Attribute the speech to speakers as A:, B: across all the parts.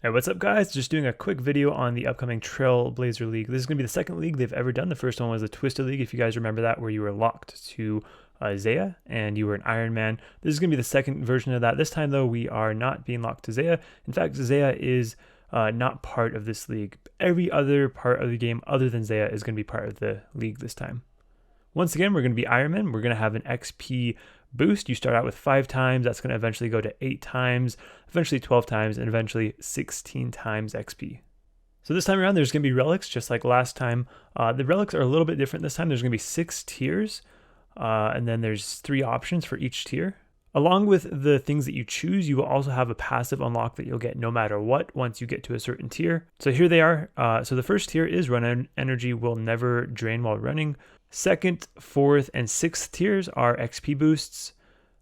A: Hey, what's up guys? Just doing a quick video on the upcoming Trailblazer League. This is going to be the second league they've ever done. The first one was the Twisted League, if you guys remember that, where you were locked to Xayah and you were an Iron Man. This is going to be the second version of that. This time though, we are not being locked to Xayah. In fact, Xayah is not part of this league. Every other part of the game other than Xayah is going to be part of the league this time. Once again, we're going to be Iron Man. We're going to have an XP boost. You start out with 5 times. That's going to eventually go to 8 times, eventually 12 times, and eventually 16 times XP. So this time around, there's going to be relics, just like last time. The relics are a little bit different this time. There's going to be 6 tiers, and then there's 3 options for each tier. Along with the things that you choose, you will also have a passive unlock that you'll get no matter what once you get to a certain tier. So here they are. So the first tier is run energy will never drain while running. Second, fourth, and sixth tiers are XP boosts.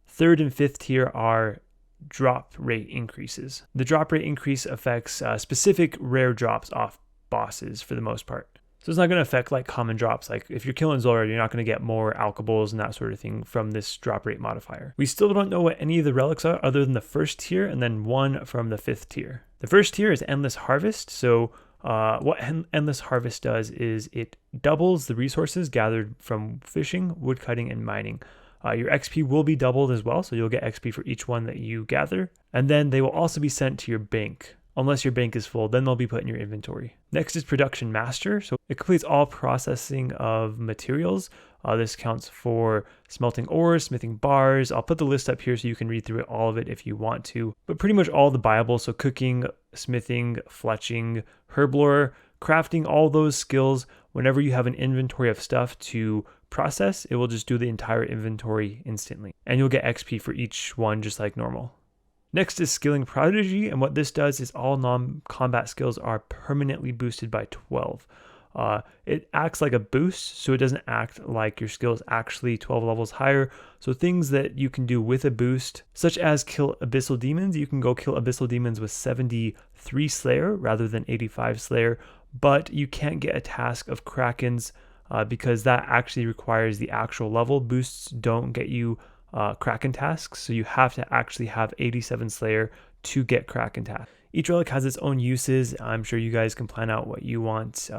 A: Third and fifth tier are drop rate increases. The drop rate increase affects specific rare drops off bosses for the most part. So it's not going to affect like common drops. Like if you're killing Zulrah, you're not going to get more alkables and that sort of thing from this drop rate modifier. We still don't know what any of the relics are other than the first tier and then one from the fifth tier. The first tier is Endless Harvest. So what Endless Harvest does is it doubles the resources gathered from fishing, woodcutting, and mining. Your XP will be doubled as well, so you'll get XP for each one that you gather. And then they will also be sent to your bank. Unless your bank is full, then they'll be put in your inventory. Next is Production Master. So it completes all processing of materials. This counts for smelting ores, smithing bars. I'll put the list up here so you can read through all of it if you want to. But pretty much all the Bible, so cooking, smithing, fletching, herblore, crafting, all those skills, whenever you have an inventory of stuff to process, it will just do the entire inventory instantly. And you'll get XP for each one just like normal. Next is Skilling Prodigy, and what this does is all non-combat skills are permanently boosted by 12. It acts like a boost, so it doesn't act like your skill is actually 12 levels higher. So things that you can do with a boost, such as kill Abyssal Demons, you can go kill Abyssal Demons with 73 Slayer rather than 85 Slayer, but you can't get a task of Krakens because that actually requires the actual level. Boosts don't get you Kraken tasks, so you have to actually have 87 Slayer to get Kraken tasks. Each relic has its own uses. I'm sure you guys can plan out what you want,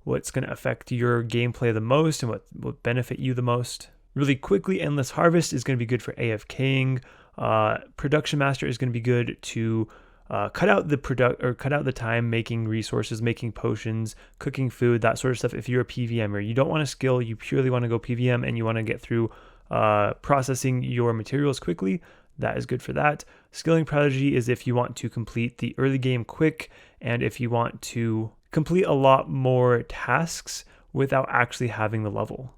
A: what's going to affect your gameplay the most and what will benefit you the most. Really quickly, Endless Harvest is going to be good for AFKing. Production Master is going to be good to cut out the time making resources, making potions, cooking food, that sort of stuff. If you're a PVMer, you don't want to skill, you purely want to go PVM and you want to get through processing your materials quickly, that is good for that. Skilling Prodigy is if you want to complete the early game quick and if you want to complete a lot more tasks without actually having the level.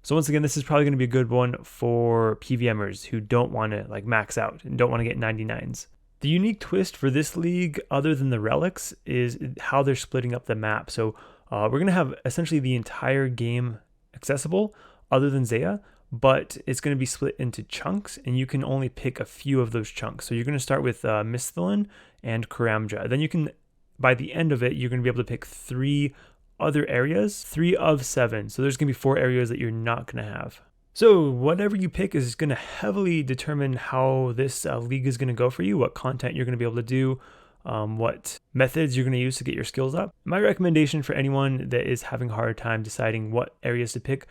A: So once again, this is probably going to be a good one for PVMers who don't want to like max out and don't want to get 99s. The unique twist for this league, other than the relics, is how they're splitting up the map. So we're going to have essentially the entire game accessible other than Xayah, but it's going to be split into chunks and you can only pick a few of those chunks. So you're going to start with Misthalin and Karamja. Then you can, by the end of it, you're going to be able to pick 3 other areas, 3 of 7. So there's going to be 4 areas that you're not going to have. So whatever you pick is going to heavily determine how this league is going to go for you, what content you're going to be able to do, what methods you're going to use to get your skills up. My recommendation for anyone that is having a hard time deciding what areas to pick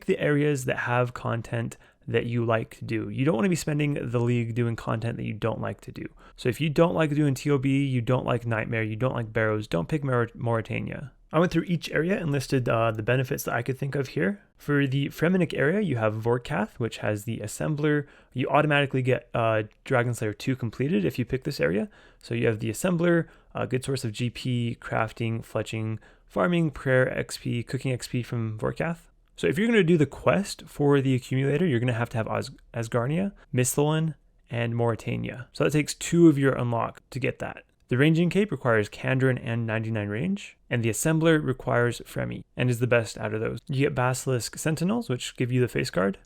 A: the areas that have content that you like to do. You don't want to be spending the league doing content that you don't like to do. So if you don't like doing TOB, you don't like Nightmare, you don't like Barrows, don't pick Morytania. I went through each area and listed the benefits that I could think of here. For the Fremennik area, you have Vorkath, which has the Assembler. You automatically get Dragon Slayer 2 completed if you pick this area. So you have the Assembler, a good source of GP, crafting, fletching, farming, prayer XP, cooking XP from Vorkath. So if you're going to do the quest for the accumulator, you're going to have Asgarnia, Misthalin, and Morytania. So that takes 2 of your unlock to get that. The Ranging Cape requires Kandran and 99 range, and the Assembler requires Fremi, and is the best out of those. You get Basilisk Sentinels, which give you the face guard.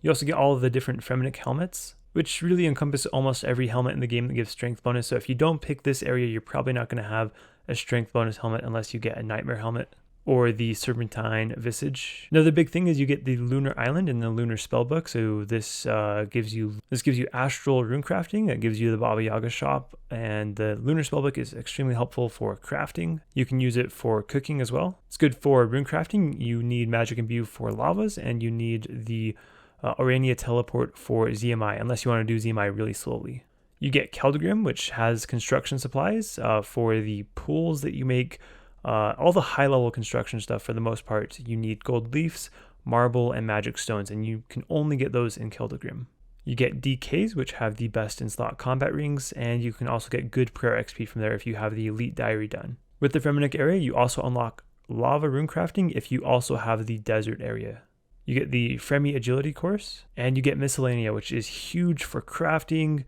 A: You also get all of the different Fremennik helmets, which really encompass almost every helmet in the game that gives strength bonus. So if you don't pick this area, you're probably not going to have a strength bonus helmet unless you get a Nightmare helmet. or the Serpentine Visage. Another big thing is you get the Lunar Island and the Lunar Spellbook. So this gives you Astral Rune Crafting. That gives you the Baba Yaga shop, and the Lunar Spellbook is extremely helpful for crafting. You can use it for cooking as well. It's good for rune crafting. You need Magic Imbue for lavas, and you need the Orania Teleport for ZMI, unless you want to do ZMI really slowly. You get Keldgrim, which has construction supplies for the pools that you make. All the high-level construction stuff, for the most part, you need gold leaves, marble, and magic stones, and you can only get those in Keldgrim. You get DKs, which have the best in-slot combat rings, and you can also get good prayer XP from there if you have the Elite Diary done. With the Fremennik area, you also unlock Lava Rune Crafting if you also have the Desert area. You get the Fremi Agility course, and you get Miscellanea, which is huge for crafting,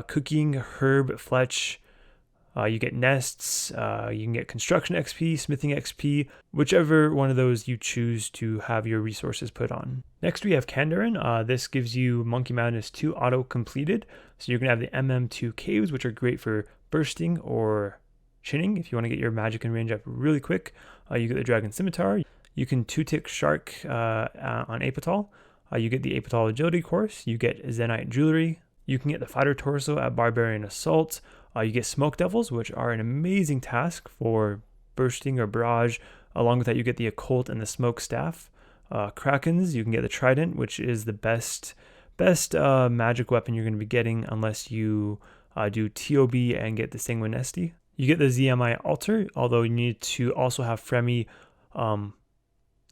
A: cooking, herb, fletch. You get nests, you can get construction XP, smithing XP, whichever one of those you choose to have your resources put on. Next we have Kandarin. This gives you Monkey Madness 2 auto completed. So you're going to have the MM2 caves, which are great for bursting or chinning if you want to get your magic and range up really quick. You get the Dragon Scimitar. You can 2-tick Shark on Apotal. You get the Apotal Agility course. You get Zenite Jewelry. You can get the Fighter Torso at Barbarian Assault. You get Smoke Devils, which are an amazing task for bursting or barrage. Along with that, you get the Occult and the Smoke Staff. Krakens, you can get the Trident, which is the best magic weapon you're going to be getting unless you do TOB and get the Sanguinesti. You get the ZMI Altar, although you need to also have Fremi.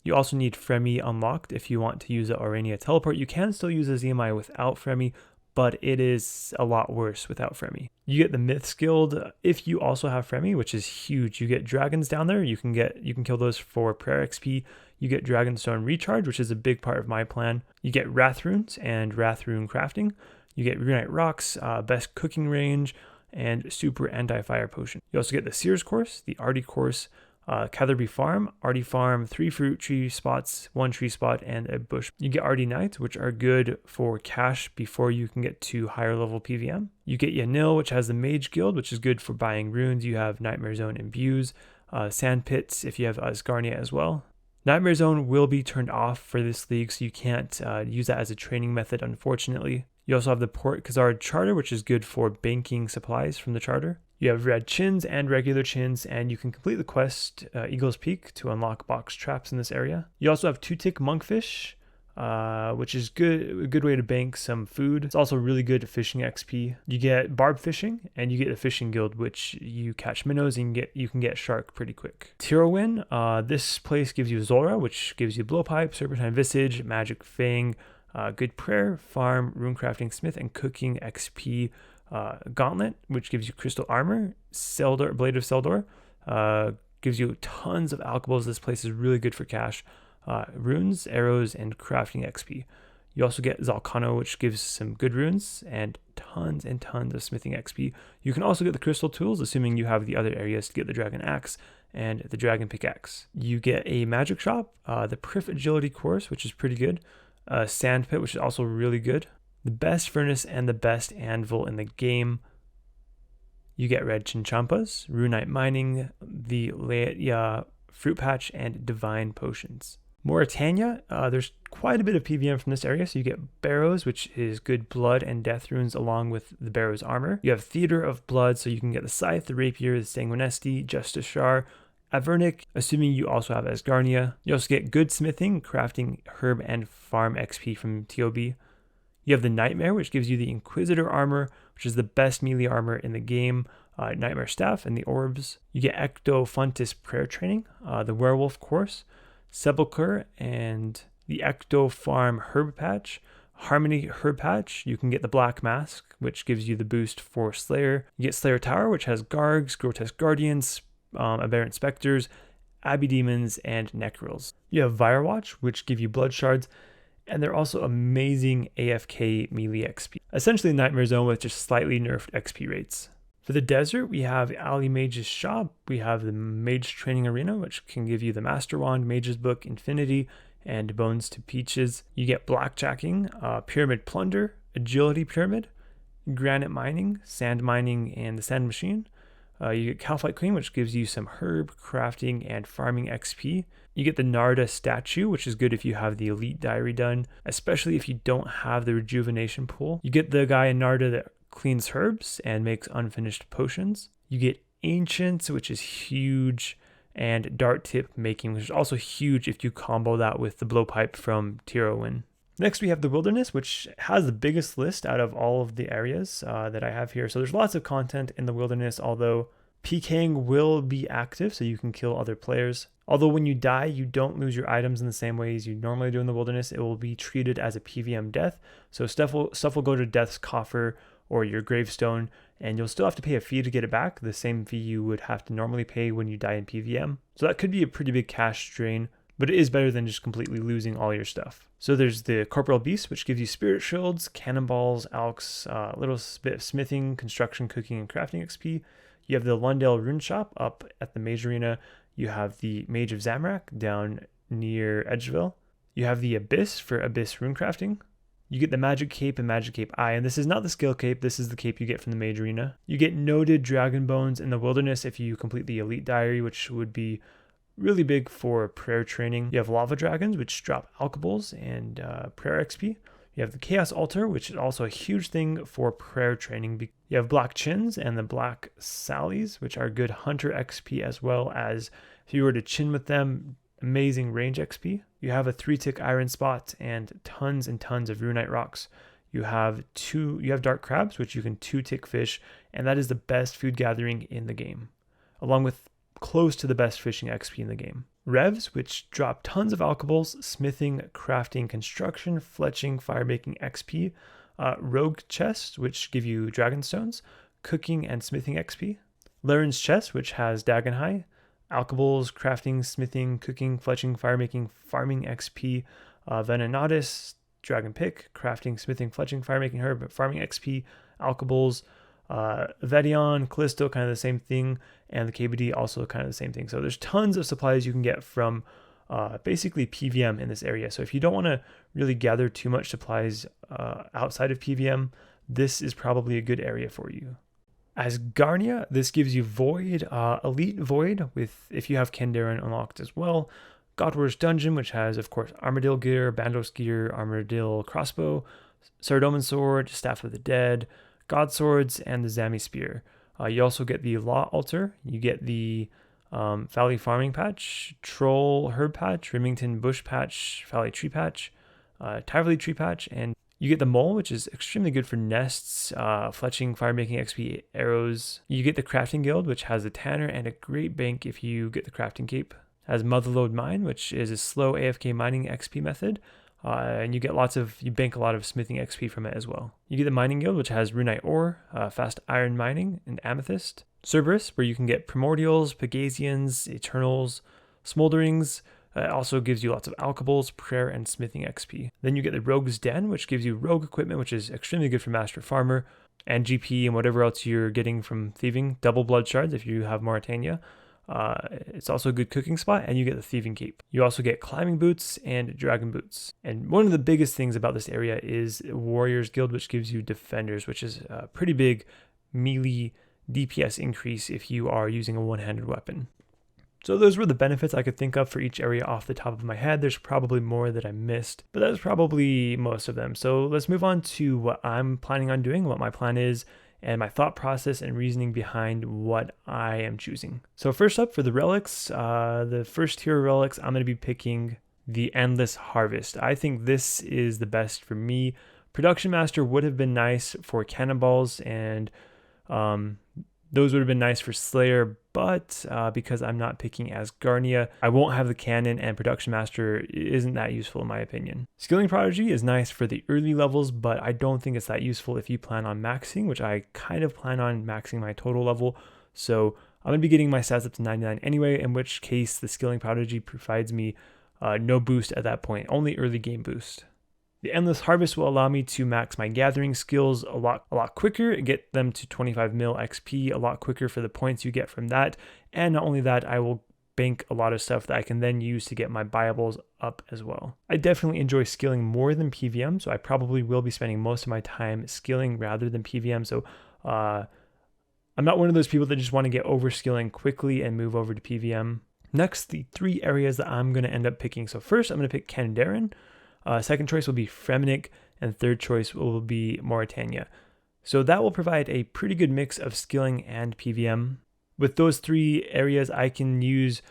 A: You also need Fremi unlocked if you want to use the Orania Teleport. You can still use the ZMI without Fremi, but it is a lot worse without Fremi. You get the Myths Guild if you also have Fremi, which is huge. You get dragons down there. You can kill those for prayer XP. You get Dragonstone Recharge, which is a big part of my plan. You get Wrath Runes and Wrath Rune Crafting. You get Runite Rocks, best cooking range, and super anti-fire potion. You also get the Seers course, the Artie course, Catherby Farm, Artie Farm, 3 fruit tree spots, 1 tree spot, and a bush. You get Artie Knights, which are good for cash before you can get to higher level PVM. You get Yanil, which has the Mage Guild, which is good for buying runes. You have Nightmare Zone imbues, Sand Pits if you have Asgarnia as well. Nightmare Zone will be turned off for this league, so you can't use that as a training method, unfortunately. You also have the Port Khazard Charter, which is good for banking supplies from the charter. You have red chins and regular chins, and you can complete the quest Eagle's Peak to unlock box traps in this area. You also have 2-tick Monkfish, which is a good way to bank some food. It's also really good at fishing XP. You get Barb Fishing, and you get the Fishing Guild, which you catch minnows and you can get shark pretty quick. Tirowin, this place gives you Zora, which gives you Blowpipe, Serpentine Visage, Magic Fang, Good Prayer, Farm, Rune Crafting, Smith, and Cooking XP. Gauntlet, which gives you crystal armor. Seldor, Blade of Seldor, gives you tons of alchables. This place is really good for cash. Runes, arrows, and crafting XP. You also get Zalcano, which gives some good runes and tons of smithing XP. You can also get the crystal tools, assuming you have the other areas to get the dragon axe and the dragon pickaxe. You get a magic shop, the Prif Agility course, which is pretty good. Sand Pit, which is also really good. The best furnace and the best anvil in the game. You get red Chinchampas, Runite Mining, the Laetia Fruit Patch, and Divine Potions. Mauritania, there's quite a bit of PVM from this area, so you get Barrows, which is good blood and death runes along with the Barrows armor. You have Theater of Blood, so you can get the Scythe, the Rapier, the Sanguinesti, Justiciar, Avernic, assuming you also have Asgarnia. You also get good smithing, crafting, herb, and farm XP from TOB. You have the Nightmare, which gives you the Inquisitor armor, which is the best melee armor in the game, Nightmare Staff, and the Orbs. You get Ectofuntis Prayer Training, the Werewolf course, Sepulchre, and the Ecto Farm Herb Patch. Harmony Herb Patch, you can get the Black Mask, which gives you the boost for Slayer. You get Slayer Tower, which has Gargs, Grotesque Guardians, Aberrant Spectres, Abbey Demons, and Necrils. You have Firewatch, which give you Blood Shards, and they're also amazing AFK melee XP. Essentially Nightmare Zone with just slightly nerfed XP rates. For the desert, we have Ali Mage's Shop. We have the Mage Training Arena, which can give you the Master Wand, Mage's Book, Infinity, and Bones to Peaches. You get Blackjacking, Pyramid Plunder, Agility Pyramid, Granite Mining, Sand Mining, and the Sand Machine. You get Calphite Queen, which gives you some herb, crafting, and farming XP. You get the Narda statue, which is good if you have the Elite Diary done, especially if you don't have the Rejuvenation pool. You get the guy in Narda that cleans herbs and makes unfinished potions. You get Ancients, which is huge, and Dart Tip Making, which is also huge if you combo that with the Blowpipe from Tirowin. Next, we have the Wilderness, which has the biggest list out of all of the areas that I have here. So there's lots of content in the Wilderness, although PKing will be active, so you can kill other players. Although when you die, you don't lose your items in the same way as you normally do in the Wilderness. It will be treated as a PVM death. So stuff will go to Death's Coffer or your gravestone, and you'll still have to pay a fee to get it back, the same fee you would have to normally pay when you die in PVM. So that could be a pretty big cash drain, but it is better than just completely losing all your stuff. So there's the Corporeal Beast, which gives you Spirit Shields, Cannonballs, Alks, a little bit of smithing, construction, cooking, and crafting XP. You have the Lundale Rune Shop up at the Mage Arena. You have the Mage of Zamorak down near Edgeville. You have the Abyss for Abyss Rune Crafting. You get the Magic Cape and Magic Cape Eye, and this is not the skill cape, this is the cape you get from the Mage Arena. You get Noted Dragon Bones in the Wilderness if you complete the Elite Diary, which would be really big for prayer training. You have Lava Dragons, which drop Alkables and prayer XP. You have the Chaos Altar, which is also a huge thing for prayer training. You have Black Chins and the Black Sallies, which are good Hunter XP, as well as if you were to chin with them, amazing range XP. You have a 3-tick Iron Spot and tons of Runite Rocks. You have Dark Crabs, which you can 2-tick fish, and that is the best food gathering in the game, along with close to the best fishing XP in the game. Revs, which drop tons of alkables, smithing, crafting, construction, fletching, firemaking XP. Rogue chests, which give you dragon stones, cooking and smithing XP. Laren's chest, which has Dagonhai, alkables, crafting, smithing, cooking, fletching, firemaking, farming XP. Venenatis, dragon pick, crafting, smithing, fletching, firemaking, herb, farming XP, alkables. Vedion, Callisto, kind of the same thing, and the KBD also kind of the same thing. So there's tons of supplies you can get from basically PVM in this area. So if you don't want to really gather too much supplies outside of PVM, this is probably a good area for you. As Garnia, this gives you Void, Elite Void, with if you have Kandaren unlocked as well. Godwar's Dungeon, which has, of course, Armadillo Gear, Bandos Gear, Armadillo Crossbow, Saradomin Sword, Staff of the Dead, God Swords, and the Zami Spear. You also get the Law Altar. You get the Valley Farming Patch, Troll Herb Patch, Remington Bush Patch, Valley Tree Patch, Tyverley Tree Patch, and you get the Mole, which is extremely good for nests, fletching, firemaking XP, arrows. You get the Crafting Guild, which has a Tanner and a great bank if you get the Crafting Cape. It has Motherlode Mine, which is a slow AFK mining XP method. And you bank a lot of smithing XP from it as well. You get the Mining Guild, which has Runite Ore, Fast Iron Mining, and Amethyst. Cerberus, where you can get Primordials, Pegasians, Eternals, Smolderings. It also gives you lots of alkables, prayer, and smithing XP. Then you get the Rogue's Den, which gives you rogue equipment, which is extremely good for Master Farmer, and GP and whatever else you're getting from thieving. Double Blood Shards if you have Mauritania. It's also a good cooking spot, and you get the Thieving Cape. You also get Climbing Boots and Dragon Boots. And one of the biggest things about this area is Warriors Guild, which gives you Defenders, which is a pretty big melee DPS increase if you are using a one-handed weapon. So those were the benefits I could think of for each area off the top of my head. There's probably more that I missed, but that's probably most of them. So let's move on to what I'm planning on doing, what my plan is, and my thought process and reasoning behind what I am choosing. So first up, for the relics, the first tier of relics, I'm going to be picking the Endless Harvest. I think this is the best for me. Production Master would have been nice for Cannonballs, and those would have been nice for Slayer, but because I'm not picking as Garnia, I won't have the cannon, and Production Master isn't that useful in my opinion. Skilling Prodigy is nice for the early levels, but I don't think it's that useful if you plan on maxing, which I kind of plan on maxing my total level. So I'm going to be getting my stats up to 99 anyway, in which case the Skilling Prodigy provides me no boost at that point, only early game boost. The Endless Harvest will allow me to max my gathering skills a lot quicker, get them to 25 mil XP a lot quicker for the points you get from that. And not only that, I will bank a lot of stuff that I can then use to get my buyables up as well. I definitely enjoy skilling more than PVM, so I probably will be spending most of my time skilling rather than PVM. So I'm not one of those people that just want to get overskilling quickly and move over to PVM. Next, the 3 areas that I'm going to end up picking. So first, I'm going to pick Kandaren. Second choice will be Fremnik, and third choice will be Mauritania. So that will provide a pretty good mix of skilling and PVM. With those 3 areas, I can use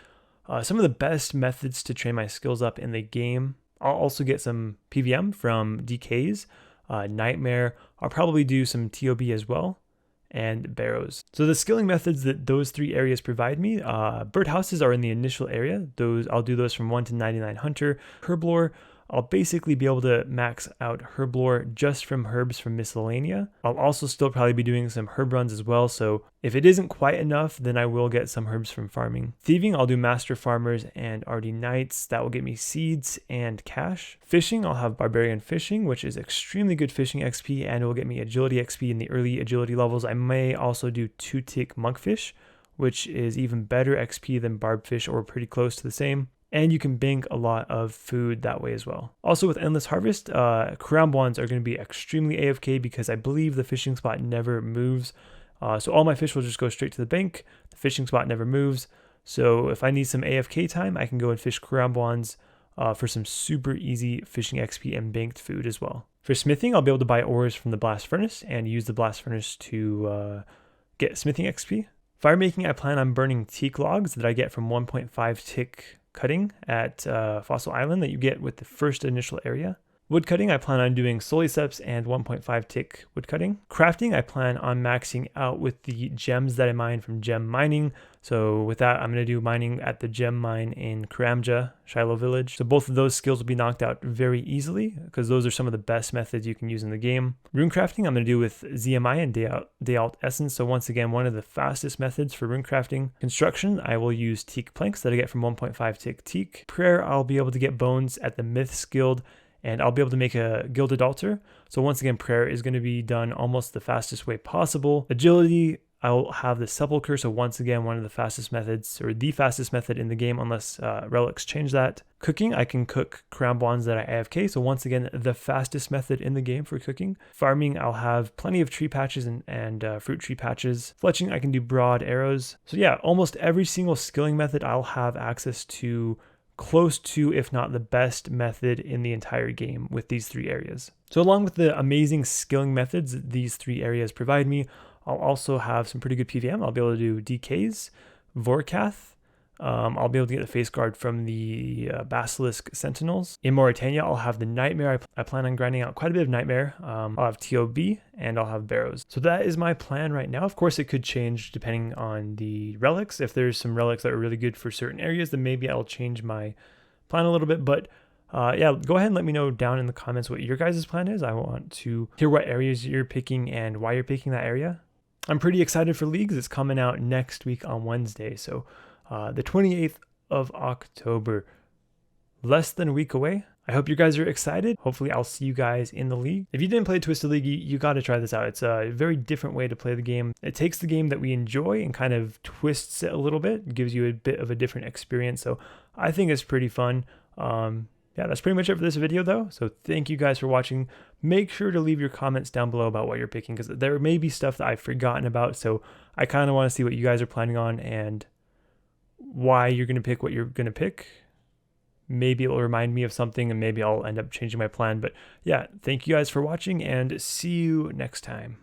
A: some of the best methods to train my skills up in the game. I'll also get some PVM from DKs, Nightmare. I'll probably do some TOB as well, and Barrows. So the skilling methods that those 3 areas provide me, birdhouses are in the initial area. I'll do those from 1 to 99 Hunter. Herblore, I'll basically be able to max out Herblore just from herbs from Miscellanea. I'll also still probably be doing some herb runs as well, so if it isn't quite enough, then I will get some herbs from farming. Thieving, I'll do Master Farmers and RD Knights. That will get me seeds and cash. Fishing, I'll have Barbarian Fishing, which is extremely good fishing XP, and it will get me Agility XP in the early Agility levels. I may also do 2-tick Monkfish, which is even better XP than Barbfish, or pretty close to the same. And you can bank a lot of food that way as well. Also with Endless Harvest, Karambwans are going to be extremely AFK because I believe the fishing spot never moves. So all my fish will just go straight to the bank. The fishing spot never moves. So if I need some AFK time, I can go and fish Karambwans for some super easy fishing XP and banked food as well. For smithing, I'll be able to buy ores from the Blast Furnace and use the Blast Furnace to get smithing XP. Fire making, I plan on burning teak logs that I get from 1.5 tick cutting at Fossil Island that you get with the first initial area. Wood cutting, I plan on doing Soliceps and 1.5 tick wood cutting. Crafting, I plan on maxing out with the gems that I mine from gem mining. So with that, I'm going to do mining at the gem mine in Karamja, Shiloh Village. So both of those skills will be knocked out very easily because those are some of the best methods you can use in the game. Rune crafting, I'm going to do with ZMI and Day Alt Essence. So once again, one of the fastest methods for rune crafting. Construction, I will use teak planks that I get from 1.5 tick teak. Prayer, I'll be able to get bones at the Myths Guild, and I'll be able to make a gilded altar. So once again, prayer is going to be done almost the fastest way possible. Agility, I'll have the sepulcher. So once again, one of the fastest methods, or the fastest method in the game, unless relics change that. Cooking, I can cook Karambwans that are AFK. So once again, the fastest method in the game for cooking. Farming, I'll have plenty of tree patches and fruit tree patches. Fletching, I can do broad arrows. So yeah, almost every single skilling method I'll have access to, close to, if not the best method in the entire game with these 3 areas. So along with the amazing skilling methods that these 3 areas provide me, I'll also have some pretty good PVM. I'll be able to do DKs, Vorkath. I'll be able to get the face guard from the Basilisk Sentinels. In Mauritania, I'll have the Nightmare. I plan on grinding out quite a bit of Nightmare. I'll have TOB and I'll have Barrows. So that is my plan right now. Of course, it could change depending on the relics. If there's some relics that are really good for certain areas, then maybe I'll change my plan a little bit. But yeah, go ahead and let me know down in the comments what your guys' plan is. I want to hear what areas you're picking and why you're picking that area. I'm pretty excited for Leagues. It's coming out next week on Wednesday. So the 28th of October, less than a week away. I hope you guys are excited. Hopefully I'll see you guys in the league. If you didn't play Twisted League, you got to try this out. It's a very different way to play the game. It takes the game that we enjoy and kind of twists it a little bit. It gives you a bit of a different experience. So I think it's pretty fun. Yeah, that's pretty much it for this video though. So thank you guys for watching. Make sure to leave your comments down below about what you're picking, because there may be stuff that I've forgotten about. So I kind of want to see what you guys are planning on and why you're going to pick what you're going to pick. Maybe it'll remind me of something and maybe I'll end up changing my plan. But yeah, thank you guys for watching and see you next time.